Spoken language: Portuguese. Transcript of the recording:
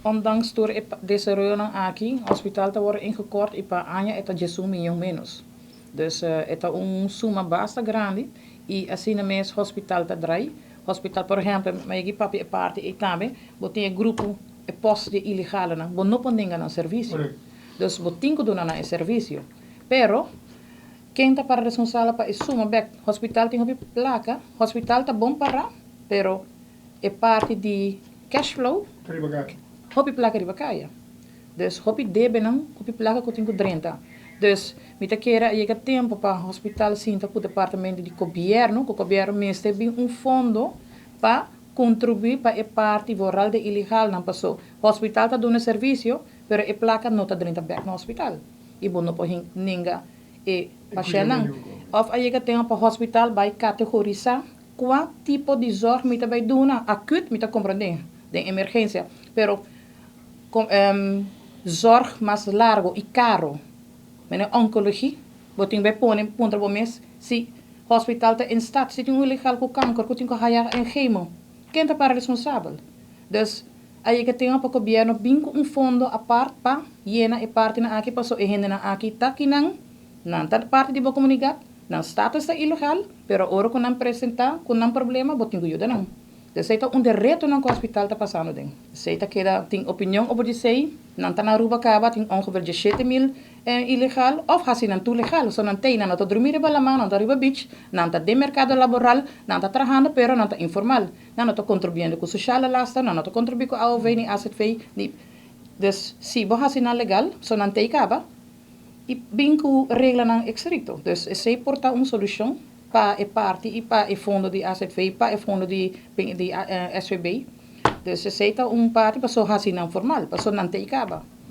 ondanks door deze reunião aqui, hospital te worden ingekort, ipa anja eta 10 miljoen menos. Dus eta suma basta grande e assim mesmo hospital te drai. Hospital, por exemplo, mas aqui papi é parte e também, botem grupo e posto de ilegale na, bo não podem ganhar serviço. Dus botem que dona na serviço. Pero quem está para responsável para suma back, hospital tem uma placa, hospital tá bom para, pero é parte de cash flow. Hopi placa de bacaya. Dus hopi debe não, hopi placa que tem que 30. Dus, met keren je gaat tempo para o hospital sim para o departamento de governo, que o governo mesmo tem fundo para contribuir para a parte rural de ilegal não passou. O hospital está dando serviço, mas a placa não está dentro do hospital. E bom não pode ninguém e paciente. Of aí que tem para o hospital vai categorizar qual tipo de zorg me vai dar, acuut me compreender, de emergência, pero zorg mais largo e caro. Met oncologie, wat ik bij ponen, punten we mes, si hospital te in staat, zit een illegaal ko kanker, ko tinko haya en chemo. Quem para responsável? Dus, aí que tem para o governo binco fundo apart pa, yena e parte na aqui passou e rende na aqui taki nan tá parte de boa comunidade, nan status da ilegal, pero ora com não apresentar, com não problema, botinho ajuda não. Dus aí tá reto no hospital tá passando ding. Sei tá que tem opinião over de sei, não tá na Aruba Caba, tem ongeveer 17.000 ilegal, of hasi nan tu legal, so nan tem nan tá dormir ba lama, nan tá Aruba Beach, nan tá de mercado laboral, nan tá trabajando, pero nan tá informal, nan tá contribuindo com sociale lasten, nan tá contribuindo com AOV ni AZV, ni. Dus si bo hasi nan legal, so nan tem Caba, e binco regla nan estricto. Dus sei porta solução para a parte e para o fundo de AZV, para o fundo de SVB. Dus ze zitten parte para so hasi não formal, para so não te acaba.